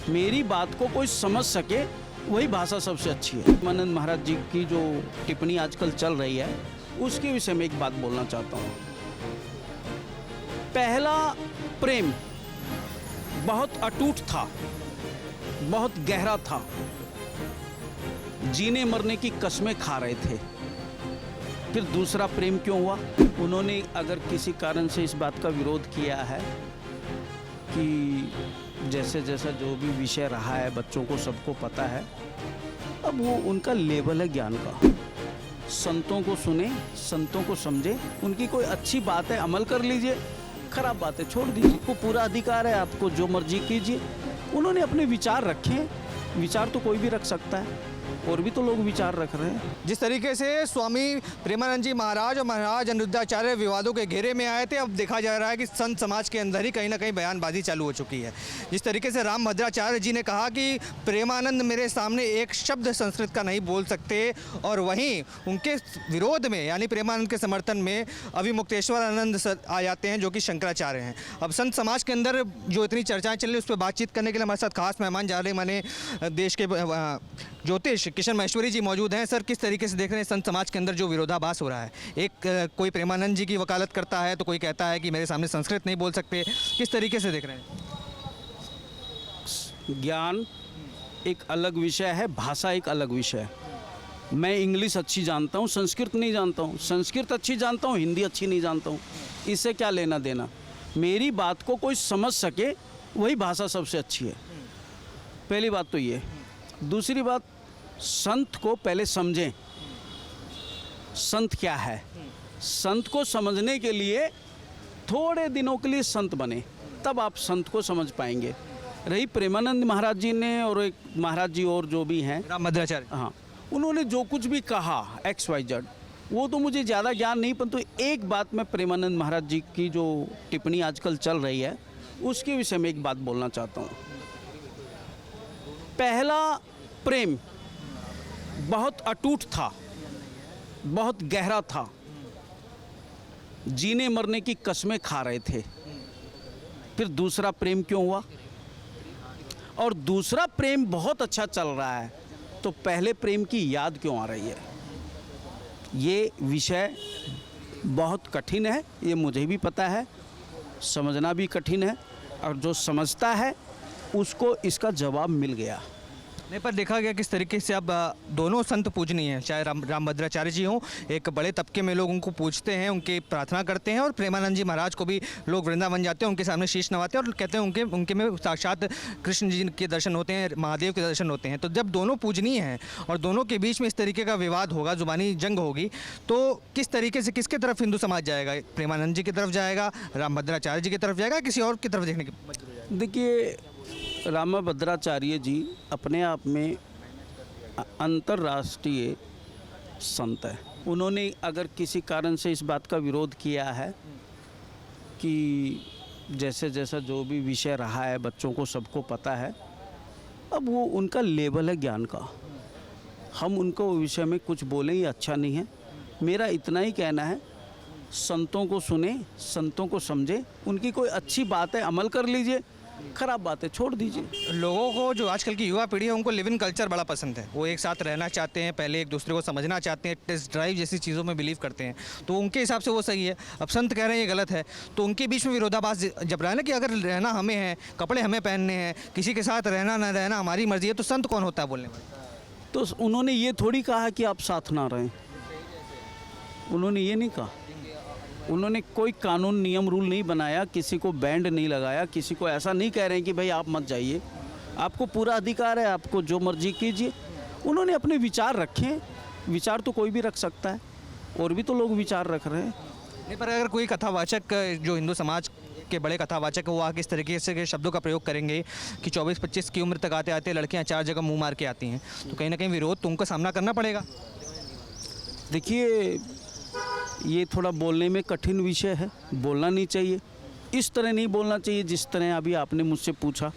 मेरी बात को कोई समझ सके वही भाषा सबसे अच्छी है। प्रेमानंद महाराज जी की जो टिप्पणी आजकल चल रही है उसके विषय में एक बात बोलना चाहता हूँ। पहला प्रेम बहुत अटूट था, बहुत गहरा था, जीने मरने की कस्में खा रहे थे। फिर दूसरा प्रेम क्यों हुआ? उन्होंने अगर किसी कारण से इस बात का विरोध किया है कि जैसे जैसा जो भी विषय रहा है बच्चों को सबको पता है, अब वो उनका लेवल है ज्ञान का। संतों को सुने, संतों को समझे, उनकी कोई अच्छी बात है अमल कर लीजिए, खराब बातें छोड़ दीजिए। आपको पूरा अधिकार है, आपको जो मर्जी कीजिए। उन्होंने अपने विचार रखे, विचार तो कोई भी रख सकता है, और भी तो लोग विचार रख रहे हैं। जिस तरीके से स्वामी प्रेमानंद जी महाराज और महाराज अनिरुद्धाचार्य विवादों के घेरे में आए थे, अब देखा जा रहा है कि संत समाज के अंदर ही कहीं ना कहीं बयानबाजी चालू हो चुकी है। जिस तरीके से रामभद्राचार्य जी ने कहा कि प्रेमानंद मेरे सामने एक शब्द संस्कृत का नहीं बोल सकते, और वहीं उनके विरोध में यानी प्रेमानंद के समर्थन में अभिमुक्तेश्वर आनंद आ जाते हैं जो कि शंकराचार्य हैं। अब संत समाज के अंदर जो इतनी चर्चाएँ चल रही उस पर बातचीत करने के लिए हमारे साथ खास मेहमान जा रहे माने देश के ज्योतिष किशन महेश्वरी जी मौजूद हैं। सर, किस तरीके से देख रहे हैं संत समाज के अंदर जो विरोधाभास हो रहा है? एक कोई प्रेमानंद जी की वकालत करता है तो कोई कहता है कि मेरे सामने संस्कृत नहीं बोल सकते। किस तरीके से देख रहे हैं? ज्ञान एक अलग विषय है, भाषा एक अलग विषय है। मैं इंग्लिश अच्छी जानता हूँ, संस्कृत नहीं जानता हूँ। संस्कृत अच्छी जानता हूँ, हिंदी अच्छी नहीं जानता हूँ। इससे क्या लेना देना? मेरी बात को कोई समझ सके वही भाषा सबसे अच्छी है। पहली बात तो ये। दूसरी बात, संत को पहले समझें, संत क्या है। संत को समझने के लिए थोड़े दिनों के लिए संत बने, तब आप संत को समझ पाएंगे। रही प्रेमानंद महाराज जी ने और एक महाराज जी और जो भी हैं रामभद्राचार्य, हाँ, उन्होंने जो कुछ भी कहा XYZ, वो तो मुझे ज़्यादा ज्ञान नहीं, परंतु एक बात मैं प्रेमानंद महाराज जी की जो टिप्पणी आजकल चल रही है उसके विषय में एक बात बोलना चाहता हूँ। पहला प्रेम बहुत अटूट था, बहुत गहरा था, जीने मरने की कस्में खा रहे थे। फिर दूसरा प्रेम क्यों हुआ? और दूसरा प्रेम बहुत अच्छा चल रहा है तो पहले प्रेम की याद क्यों आ रही है? ये विषय बहुत कठिन है, ये मुझे भी पता है, समझना भी कठिन है, और जो समझता है उसको इसका जवाब मिल गया। नहीं, पर देखा गया किस तरीके से अब दोनों संत पूजनीय हैं, चाहे रामभद्राचार्य जी हों, एक बड़े तबके में लोग उनको पूजते हैं, उनकी प्रार्थना करते हैं, और प्रेमानंद जी महाराज को भी लोग वृंदावन जाते हैं, उनके सामने शीश नवाते हैं और कहते हैं उनके में साक्षात कृष्ण जी के दर्शन होते हैं, महादेव के दर्शन होते हैं। तो जब दोनों पूजनीय हैं और दोनों के बीच में इस तरीके का विवाद होगा, जुबानी जंग होगी, तो किस तरीके से किसके तरफ हिंदू समाज जाएगा? प्रेमानंद जी की तरफ जाएगा, रामभद्राचार्य जी की तरफ जाएगा, किसी और की तरफ देखने की? देखिए, रामभद्राचार्य जी अपने आप में अंतर्राष्ट्रीय संत है। उन्होंने अगर किसी कारण से इस बात का विरोध किया है कि जैसे जैसा जो भी विषय रहा है बच्चों को सबको पता है, अब वो उनका लेवल है ज्ञान का। हम उनको विषय में कुछ बोलें ये अच्छा नहीं है। मेरा इतना ही कहना है, संतों को सुने, संतों को समझे, उनकी कोई अच्छी बात है अमल कर लीजिए, खराब बातें छोड़ दीजिए। लोगों को, जो आजकल की युवा पीढ़ी है, उनको लिव इन कल्चर बड़ा पसंद है। वो एक साथ रहना चाहते हैं, पहले एक दूसरे को समझना चाहते हैं, टेस्ट ड्राइव जैसी चीज़ों में बिलीव करते हैं, तो उनके हिसाब से वो सही है। अब संत कह रहे हैं ये गलत है, तो उनके बीच में विरोधाभास जब रहा है ना कि अगर रहना हमें है, कपड़े हमें पहनने हैं, किसी के साथ रहना ना रहना हमारी मर्जी है, तो संत कौन होता है बोलने में? तो उन्होंने ये थोड़ी कहा कि आप साथ ना रहें, उन्होंने ये नहीं कहा। उन्होंने कोई कानून नियम रूल नहीं बनाया, किसी को बैंड नहीं लगाया, किसी को ऐसा नहीं कह रहे हैं कि भाई आप मत जाइए, आपको पूरा अधिकार है, आपको जो मर्जी कीजिए। उन्होंने अपने विचार रखे, विचार तो कोई भी रख सकता है, और भी तो लोग विचार रख रहे हैं। नहीं, पर अगर कोई कथावाचक, जो हिंदू समाज के बड़े कथावाचक, वो किस तरीके से के शब्दों का प्रयोग करेंगे कि 24-25 की उम्र तक आते आते लड़कियां 4 जगह मुंह मार के आती हैं, तो कहीं ना कहीं विरोध तो उनको सामना करना पड़ेगा। देखिए, ये थोड़ा बोलने में कठिन विषय है, बोलना नहीं चाहिए, इस तरह नहीं बोलना चाहिए जिस तरह अभी आपने मुझसे पूछा।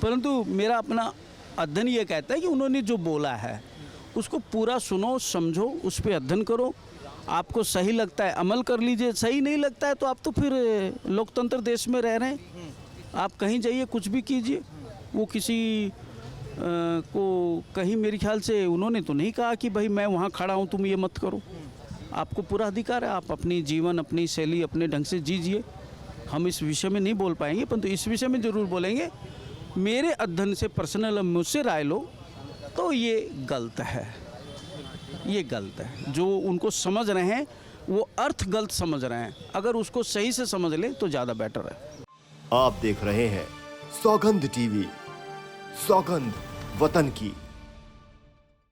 परंतु मेरा अपना अध्ययन ये कहता है कि उन्होंने जो बोला है उसको पूरा सुनो, समझो, उस पर अध्ययन करो, आपको सही लगता है अमल कर लीजिए, सही नहीं लगता है तो आप तो फिर लोकतंत्र देश में रह रहे हैं, आप कहीं जाइए, कुछ भी कीजिए। वो किसी को कहीं मेरे ख्याल से उन्होंने तो नहीं कहा कि भाई मैं वहाँ खड़ा हूँ तुम ये मत करो। आपको पूरा अधिकार है, आप अपनी जीवन अपनी शैली अपने ढंग से जीजिए। हम इस विषय में नहीं बोल पाएंगे, परंतु इस विषय में ज़रूर बोलेंगे। मेरे अध्ययन से पर्सनल मुझसे राय लो तो ये गलत है, ये गलत है। जो उनको समझ रहे हैं वो अर्थ गलत समझ रहे हैं, अगर उसको सही से समझ लें तो ज़्यादा बेटर है। आप देख रहे हैं सौगंध टीवी, सौगंध वतन की।